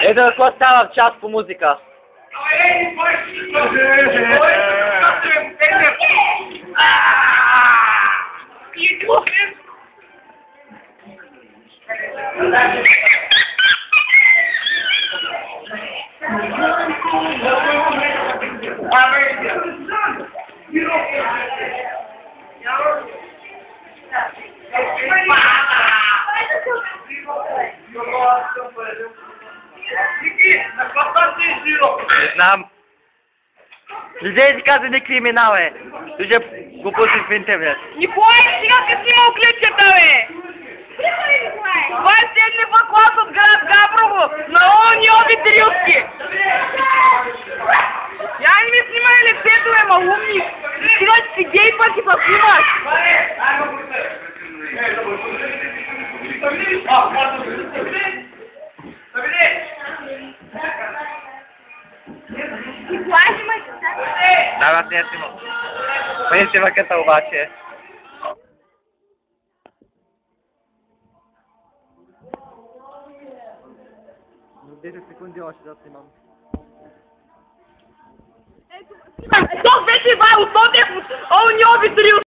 Ето какво става в час по музика. Не знам. Излезе каза не криминал е. Ще го пусти в интернет. Николай, сега си снимал клипчета, бе! Това е 7 клас от град Габрово, на онни обид рилски. Я не ми снимай лицето, бе, малумник. Сега ще си гей пък и се снимаш. Николай, снимай се. Да, аз не снимам. Май снимаката обаче. 10 секунди още да снимам. Ето, вече Ивайло, то не е онни обид рилски.